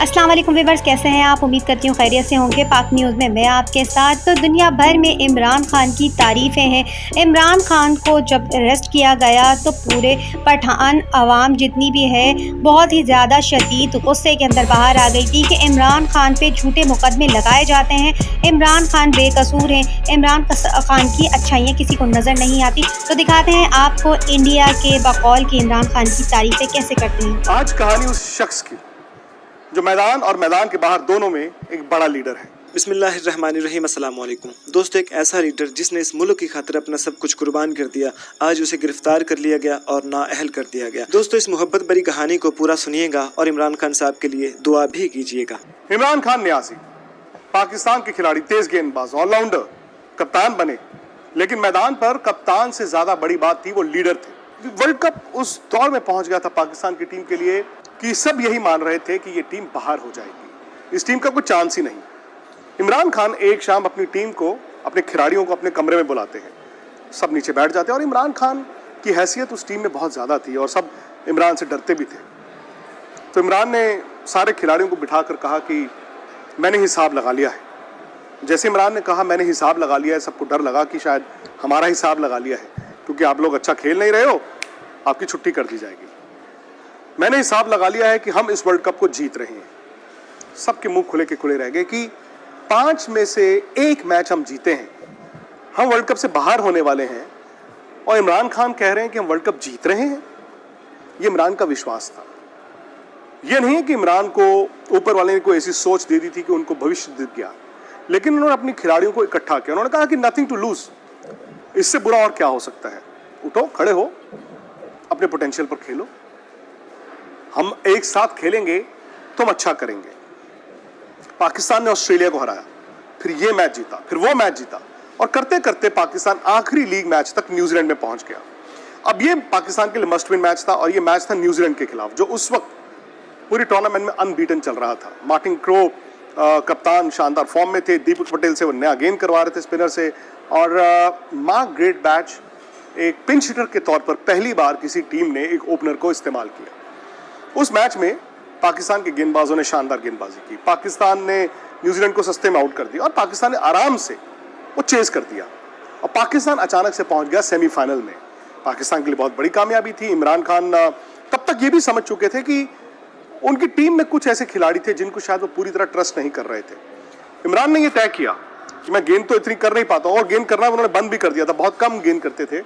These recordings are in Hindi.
अस्सलाम वालेकुम व्यूअर्स, कैसे हैं आप? उम्मीद करती हूँ खैरियत से होंगे। पाक न्यूज़ में मैं आपके साथ। तो दुनिया भर में इमरान खान की तारीफ़ें हैं। इमरान खान को जब अरेस्ट किया गया तो पूरे पठान आवाम जितनी भी है बहुत ही ज़्यादा शदीद गुस्से के अंदर बाहर आ गई थी कि इमरान खान पे झूठे मुकदमे लगाए जाते हैं, इमरान खान बेकसूर हैं, इमरान खान की अच्छाइयाँ किसी को नज़र नहीं आती। तो दिखाते हैं आपको इंडिया के बकौल की इमरान खान की तारीफ़ें कैसे करते हैं। आज कहानी उस शख्स की जो मैदान और मैदान के बाहर दोनों में एक बड़ा लीडर है। बिस्मिल्लाहिर्रहमानिर्रहीम, अस्सलाम वालेकुम दोस्तों। एक ऐसा लीडर जिसने इस मुल्क की खातिर अपना सब कुछ कुर्बान कर दिया, आज उसे गिरफ्तार कर लिया गया और नाअहल कर दिया गया। दोस्तों, इस मोहब्बत भरी कहानी को पूरा सुनिएगा और इमरान खान साहब के लिए दुआ भी कीजिएगा। इमरान खान न्यासी पाकिस्तान के खिलाड़ी, तेज गेंदबाज, ऑलराउंडर, कप्तान बने, लेकिन मैदान पर कप्तान से ज्यादा बड़ी बात थी वो लीडर थे। वर्ल्ड कप उस दौर में पहुंच गया था पाकिस्तान की टीम के लिए कि सब यही मान रहे थे कि ये टीम बाहर हो जाएगी, इस टीम का कोई चांस ही नहीं। इमरान खान एक शाम अपनी टीम को, अपने खिलाड़ियों को अपने कमरे में बुलाते हैं, सब नीचे बैठ जाते हैं और इमरान खान की हैसियत उस टीम में बहुत ज़्यादा थी और सब इमरान से डरते भी थे। तो इमरान ने सारे खिलाड़ियों को बिठाकर कहा कि मैंने हिसाब लगा लिया है। जैसे इमरान ने कहा मैंने हिसाब लगा लिया है, सबको डर लगा कि शायद हमारा हिसाब लगा लिया है क्योंकि आप लोग अच्छा खेल नहीं रहे हो, आपकी छुट्टी कर दी जाएगी। मैंने हिसाब लगा लिया है कि हम इस वर्ल्ड कप को जीत रहे हैं। सबके मुंह खुले के खुले रह गए कि 5 में से 1 मैच हम जीते हैं, हम वर्ल्ड कप से बाहर होने वाले हैं और इमरान खान कह रहे हैं कि हम वर्ल्ड कप जीत रहे हैं। ये इमरान का विश्वास था। यह नहीं है कि इमरान को ऊपर वाले ने कोई ऐसी सोच दे दी थी कि उनको भविष्य दिख गया, लेकिन उन्होंने अपनी खिलाड़ियों को इकट्ठा किया। उन्होंने कहा कि नथिंग टू लूज, इससे बुरा और क्या हो सकता है, उठो, खड़े हो, अपने पोटेंशियल पर खेलो, हम एक साथ खेलेंगे तो हम अच्छा करेंगे। पाकिस्तान ने ऑस्ट्रेलिया को हराया, फिर ये मैच जीता, फिर वो मैच जीता और करते करते पाकिस्तान आखिरी लीग मैच तक न्यूजीलैंड में पहुंच गया। अब ये पाकिस्तान के लिए मस्ट विन मैच था और ये मैच था न्यूजीलैंड के खिलाफ, जो उस वक्त पूरी टूर्नामेंट में अनबीटन चल रहा था। मार्टिन क्रो कप्तान शानदार फॉर्म में थे, दीपक पटेल से वो नया गेंद करवा रहे थे स्पिनर से, और मार्क ग्रेट बैच एक पिंच हिटर के तौर पर पहली बार किसी टीम ने एक ओपनर को इस्तेमाल किया। उस मैच में पाकिस्तान के गेंदबाजों ने शानदार गेंदबाजी की। पाकिस्तान ने न्यूजीलैंड को सस्ते में आउट कर दिया और पाकिस्तान ने आराम से वो चेस कर दिया और पाकिस्तान अचानक से पहुंच गया सेमीफाइनल में। पाकिस्तान के लिए बहुत बड़ी कामयाबी थी। इमरान खान तब तक ये भी समझ चुके थे कि उनकी टीम में कुछ ऐसे खिलाड़ी थे जिनको शायद वो पूरी तरह ट्रस्ट नहीं कर रहे थे। इमरान ने ये तय किया कि मैं गेंद तो इतनी कर नहीं पाता हूँ, और गेंद करना उन्होंने बंद भी कर दिया था, बहुत कम गेंद करते थे।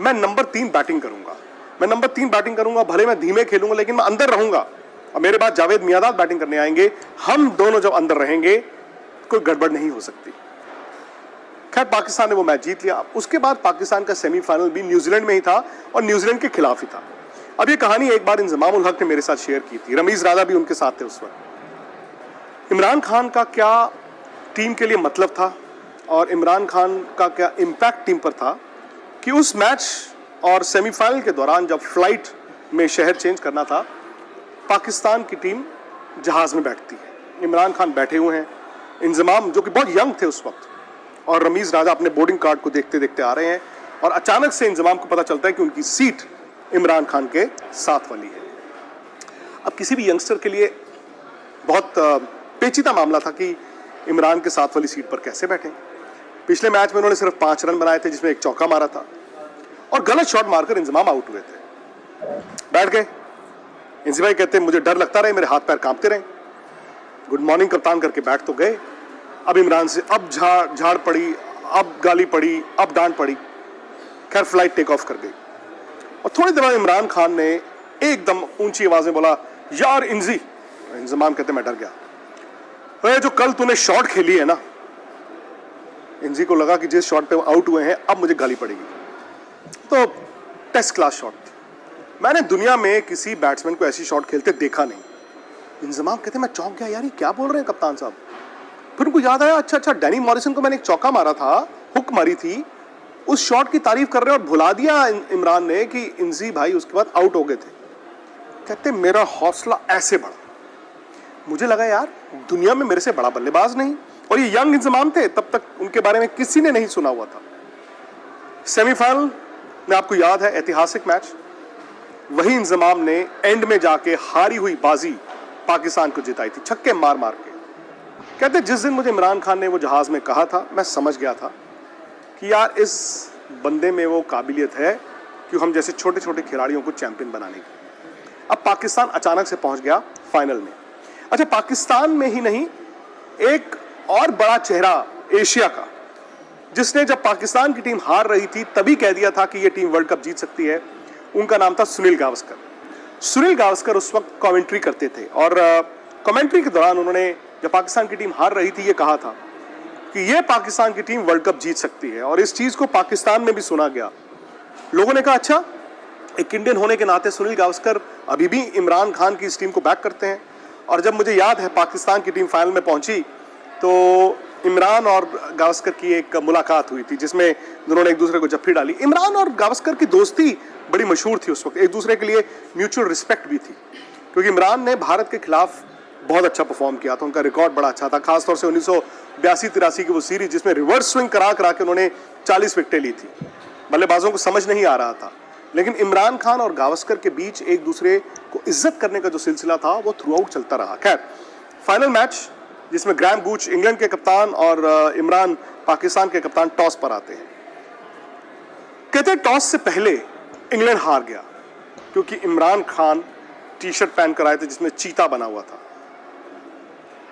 मैं नंबर 3 बैटिंग करूंगा, मैं नंबर 3 बैटिंग करूंगा, भले मैं धीमे खेलूंगा लेकिन मैं अंदर रहूंगा और मेरे बाद जावेद मियांदाद बैटिंग करने आएंगे। हम दोनों जब अंदर रहेंगे कोई गड़बड़ नहीं हो सकती। खैर, पाकिस्तान ने वो मैच जीत लिया। उसके बाद पाकिस्तान का सेमीफाइनल भी न्यूजीलैंड में ही था और न्यूजीलैंड के खिलाफ ही था। अब ये कहानी एक बार इंजमाम उल हक ने मेरे साथ शेयर की थी, रमीज राजा भी उनके साथ थे उस वक्त। इमरान खान का क्या टीम के लिए मतलब था और इमरान खान का क्या इम्पैक्ट टीम पर था कि उस मैच और सेमीफाइनल के दौरान जब फ्लाइट में शहर चेंज करना था, पाकिस्तान की टीम जहाज़ में बैठती है, इमरान खान बैठे हुए हैं, इंजमाम जो कि बहुत यंग थे उस वक्त, और रमीज़ राजा अपने बोर्डिंग कार्ड को देखते देखते आ रहे हैं और अचानक से इंजमाम को पता चलता है कि उनकी सीट इमरान खान के साथ वाली है। अब किसी भी यंगस्टर के लिए बहुत पेचीदा मामला था कि इमरान के साथ वाली सीट पर कैसे बैठें। पिछले मैच में उन्होंने सिर्फ 5 रन बनाए थे जिसमें एक चौका मारा था और गलत शॉट मारकर इंजमाम आउट हुए थे। बैठ गए। इंजी भाई कहते मुझे डर लगता रहे, मेरे हाथ पैर कांपते रहे, गुड मॉर्निंग कप्तान करके बैठ तो गए। अब इमरान से अब झाड़ पड़ी, अब गाली पड़ी, अब डांट पड़ी। खैर, फ्लाइट टेक ऑफ कर गई और थोड़ी देर बाद इमरान खान ने एकदम ऊंची आवाज में बोला, यार इंजी। इंजमाम कहते मैं डर गया। अरे जो कल तूने शॉट खेली है ना, इंजी को लगा कि जिस शॉट पे वो आउट हुए हैं अब मुझे गाली पड़ेगी। तो टेस्ट क्लास शॉट थी, मैंने दुनिया में किसी बैट्समैन को ऐसी शॉट खेलते देखा नहीं। इंजमाम कहते मैं चौंक गया, यार ये क्या बोल रहे हैं कप्तान साहब। फिर उनको याद आया, अच्छा डैनी मॉरिसन को मैंने एक चौका मारा था, हुक मारी थी, उस शॉट की तारीफ कर रहे हैं और भुला दिया इमरान ने कि इंजी भाई उसके बाद आउट हो गए थे। कहते मेरा हौसला ऐसे बढ़ा, मुझे लगा यार दुनिया में मेरे से बड़ा बल्लेबाज नहीं, और ये यंग इंजमाम थे, तब तक उनके बारे में किसी ने नहीं सुना हुआ था। सेमीफाइनल में आपको याद है ऐतिहासिक मैच, वही इंजमाम ने एंड में जाके हारी हुई बाजी पाकिस्तान को जिताई थी, छक्के मार मार के। कहते जिस दिन मुझे इमरान खान ने वो जहाज़ में कहा था, मैं समझ गया था कि यार इस बंदे में वो काबिलियत है कि हम जैसे छोटे छोटे खिलाड़ियों को चैंपियन बनाने की। अब पाकिस्तान अचानक से पहुंच गया फाइनल में। अच्छा, पाकिस्तान में ही नहीं, एक और बड़ा चेहरा एशिया का, जिसने जब पाकिस्तान की टीम हार रही थी तभी कह दिया था कि ये टीम वर्ल्ड कप जीत सकती है, उनका नाम था सुनील गावस्कर। सुनील गावस्कर उस वक्त कमेंट्री करते थे और कमेंट्री के दौरान उन्होंने जब पाकिस्तान की टीम हार रही थी ये कहा था कि ये पाकिस्तान की टीम वर्ल्ड कप जीत सकती है। और इस चीज़ को पाकिस्तान में भी सुना गया। लोगों ने कहा अच्छा, एक इंडियन होने के नाते सुनील गावस्कर अभी भी इमरान खान की इस टीम को बैक करते हैं। और जब मुझे याद है पाकिस्तान की टीम फाइनल में पहुंची तो इमरान और गावस्कर की एक मुलाकात हुई थी जिसमें दोनों ने एक दूसरे को जफ्फी डाली। इमरान और गावस्कर की दोस्ती बड़ी मशहूर थी उस वक्त, एक दूसरे के लिए म्यूचुअल रिस्पेक्ट भी थी, क्योंकि इमरान ने भारत के खिलाफ बहुत अच्छा परफॉर्म किया था, उनका रिकॉर्ड बड़ा अच्छा था, खासतौर से 1982-83 की वो सीरीज जिसमें रिवर्स स्विंग करा के उन्होंने 40 विकेटें ली थी। बल्लेबाजों को समझ नहीं आ रहा था, लेकिन इमरान खान और गावस्कर के बीच एक दूसरे को इज्जत करने का जो सिलसिला था वो थ्रू आउट चलता रहा। खैर, फाइनल मैच जिसमें ग्रैम गूच इंग्लैंड के कप्तान और इमरान पाकिस्तान के कप्तान टॉस पर आते हैं। कहते हैं टॉस से पहले इंग्लैंड हार गया क्योंकि इमरान खान टी शर्ट पहन कर आए थे जिसमें चीता बना हुआ था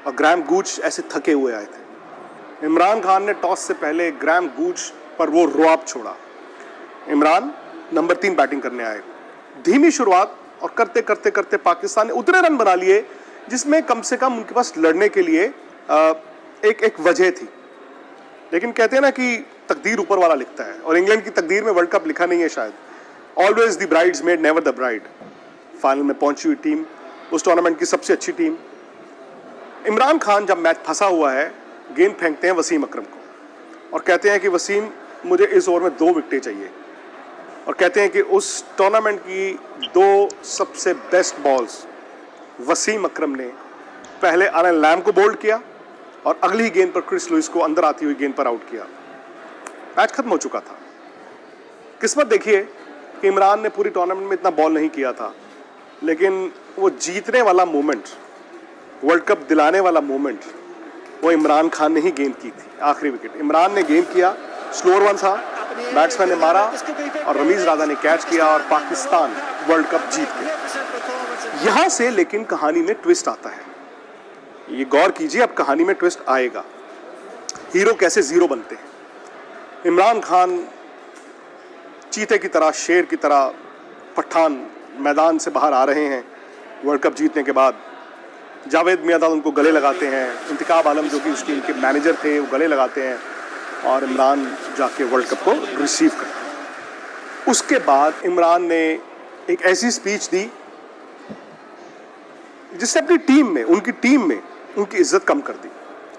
और ग्रैम गूच ऐसे थके हुए आए थे। इमरान खान ने टॉस से पहले ग्रैम गूच पर वो रुआब छोड़ा। इमरान नंबर 3 बैटिंग करने आए। धीमी शुरुआत और करते करते करते पाकिस्तान ने उतने रन बना लिए जिसमें कम से कम उनके पास लड़ने के लिए एक वजह थी। लेकिन कहते हैं ना कि तकदीर ऊपर वाला लिखता है, और इंग्लैंड की तकदीर में वर्ल्ड कप लिखा नहीं है शायद। Always the brides made never the bride. Final में पहुंची हुई टीम, उस टूर्नामेंट की सबसे अच्छी टीम। इमरान खान जब मैच फंसा हुआ है, गेंद फेंकते हैं वसीम अकरम को और कहते हैं कि वसीम, मुझे इस ओवर में 2 विकेटें चाहिए। और कहते हैं कि उस टूर्नामेंट की 2 सबसे बेस्ट बॉल्स वसीम अकरम ने पहले आरन लैम को बोल्ड किया और अगली गेंद पर क्रिस लुइस को अंदर आती हुई गेंद पर आउट किया। मैच खत्म हो चुका था। किस्मत देखिए कि इमरान ने पूरी टूर्नामेंट में इतना बॉल नहीं किया था, लेकिन वो जीतने वाला मोमेंट, वर्ल्ड कप दिलाने वाला मोमेंट, वो इमरान खान ने ही गेंद की थी। आखिरी विकेट इमरान ने गेंद किया, स्लोअर वन था, बैट्समैन ने मारा और रमीज राजा ने कैच किया और पाकिस्तान वर्ल्ड कप जीत गया। यहां से लेकिन कहानी में ट्विस्ट आता है। ये गौर कीजिए, अब कहानी में ट्विस्ट आएगा। हीरो कैसे जीरो बनते हैं। इमरान खान चीते की तरह, शेर की तरह पठान मैदान से बाहर आ रहे हैं वर्ल्ड कप जीतने के बाद। जावेद मियांदाद उनको गले लगाते हैं, इंतखाब आलम जो कि उस टीम के मैनेजर थे वो गले लगाते हैं और इमरान जाके वर्ल्ड कप को रिसीव करते हैं। उसके बाद इमरान ने एक ऐसी स्पीच दी जिससे अपनी टीम में, उनकी टीम में उनकी इज्जत कम कर दी।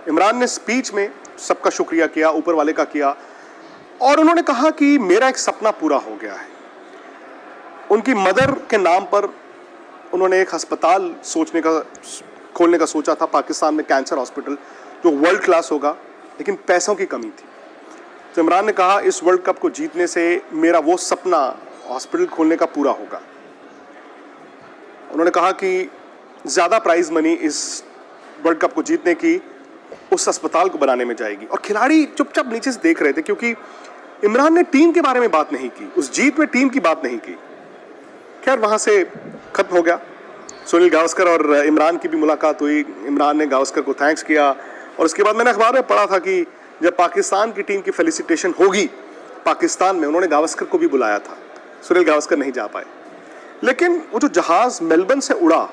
इमरान ने स्पीच में सबका शुक्रिया किया, ऊपर वाले का किया, और उन्होंने कहा कि मेरा एक सपना पूरा हो गया है। उनकी मदर के नाम पर उन्होंने एक अस्पताल खोलने का सोचा था पाकिस्तान में, कैंसर हॉस्पिटल, जो वर्ल्ड क्लास होगा, लेकिन पैसों की कमी थी। तो इमरान ने कहा इस वर्ल्ड कप को जीतने से मेरा वो सपना हॉस्पिटल खोलने का पूरा होगा। उन्होंने कहा कि ज़्यादा प्राइज मनी इस वर्ल्ड कप को जीतने की उस अस्पताल को बनाने में जाएगी। और खिलाड़ी चुपचाप नीचे से देख रहे थे क्योंकि इमरान ने टीम के बारे में बात नहीं की, उस जीत में टीम की बात नहीं की। खैर, वहाँ से खत्म हो गया। सुनील गावस्कर और इमरान की भी मुलाकात हुई। इमरान ने गावस्कर को थैंक्स किया और उसके बाद मैंने अखबार में पढ़ा था कि जब पाकिस्तान की टीम की फेलिसिटेशन होगी पाकिस्तान में, उन्होंने गावस्कर को भी बुलाया था। सुनील गावस्कर नहीं जा पाए। लेकिन वो जो जहाज़ मेलबर्न से उड़ा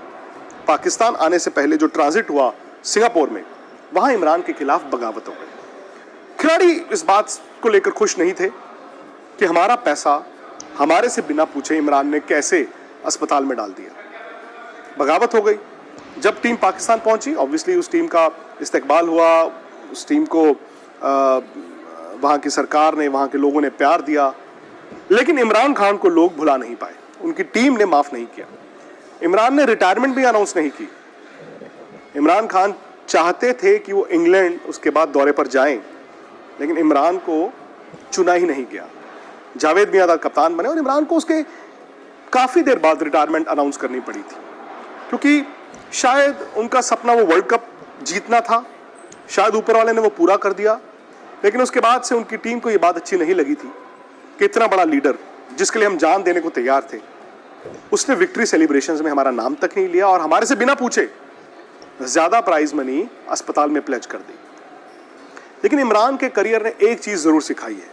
पाकिस्तान आने से पहले, जो ट्रांजिट हुआ सिंगापुर में, वहाँ इमरान के खिलाफ बगावत हो गई। खिलाड़ी इस बात को लेकर खुश नहीं थे कि हमारा पैसा हमारे से बिना पूछे इमरान ने कैसे अस्पताल में डाल दिया। बगावत हो गई। जब टीम पाकिस्तान पहुंची, ऑब्वियसली उस टीम का इस्तकबाल हुआ, उस टीम को वहाँ की सरकार ने, वहाँ के लोगों ने प्यार दिया, लेकिन इमरान खान को लोग भुला नहीं पाए। उनकी टीम ने माफ़ नहीं किया। इमरान ने रिटायरमेंट भी अनाउंस नहीं की। इमरान खान चाहते थे कि वो इंग्लैंड उसके बाद दौरे पर जाएं, लेकिन इमरान को चुना ही नहीं गया। जावेद मियांदाद कप्तान बने और इमरान को उसके काफ़ी देर बाद रिटायरमेंट अनाउंस करनी पड़ी थी, क्योंकि शायद उनका सपना वो वर्ल्ड कप जीतना था, शायद ऊपर वाले ने वो पूरा कर दिया, लेकिन उसके बाद से उनकी टीम को ये बात अच्छी नहीं लगी थी कि इतना बड़ा लीडर जिसके लिए हम जान देने को तैयार थे, उसने विक्ट्री सेलिब्रेशंस में हमारा नाम तक नहीं लिया और हमारे से बिना पूछे ज्यादा प्राइज मनी अस्पताल में प्लेज कर दी। लेकिन इमरान के करियर ने एक चीज जरूर सिखाई है,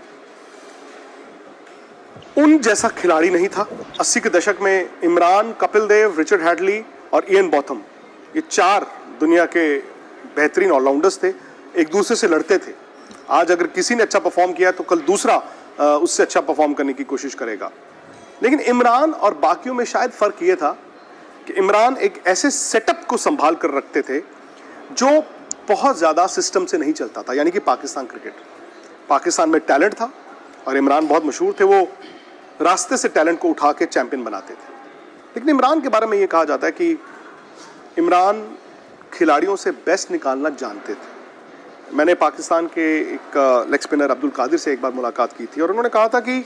उन जैसा खिलाड़ी नहीं था। 80 के दशक में इमरान, कपिल देव, रिचर्ड हैडली और इयन बॉथम, ये 4 दुनिया के बेहतरीन ऑलराउंडर्स थे, एक दूसरे से लड़ते थे। आज अगर किसी ने अच्छा परफॉर्म किया तो कल दूसरा उससे अच्छा परफॉर्म करने की कोशिश करेगा। लेकिन इमरान और बाकियों में शायद फर्क ये था कि इमरान एक ऐसे सेटअप को संभाल कर रखते थे जो बहुत ज़्यादा सिस्टम से नहीं चलता था, यानी कि पाकिस्तान क्रिकेट। पाकिस्तान में टैलेंट था और इमरान बहुत मशहूर थे, वो रास्ते से टैलेंट को उठा के चैंपियन बनाते थे। लेकिन इमरान के बारे में ये कहा जाता है कि इमरान खिलाड़ियों से बेस्ट निकालना जानते थे। मैंने पाकिस्तान के एक लेग स्पिनर अब्दुल कादिर से एक बार मुलाकात की थी और उन्होंने कहा था कि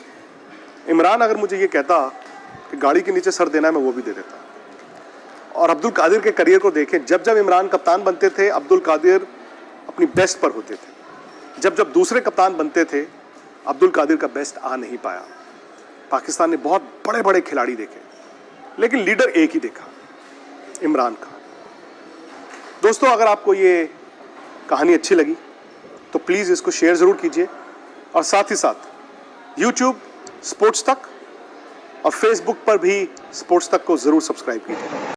इमरान अगर मुझे ये कहता कि गाड़ी के नीचे सर देना है, मैं वो भी दे देता। और अब्दुल कादिर के करियर को देखें, जब जब इमरान कप्तान बनते थे अब्दुल कादिर अपनी बेस्ट पर होते थे, जब जब दूसरे कप्तान बनते थे अब्दुल कादिर का बेस्ट आ नहीं पाया। पाकिस्तान ने बहुत बड़े बड़े खिलाड़ी देखे, लेकिन लीडर एक ही देखा, इमरान खान। दोस्तों, अगर आपको ये कहानी अच्छी लगी तो प्लीज़ इसको शेयर ज़रूर कीजिए और साथ ही साथ YouTube स्पोर्ट्स तक और Facebook पर भी स्पोर्ट्स तक को ज़रूर सब्सक्राइब कीजिए।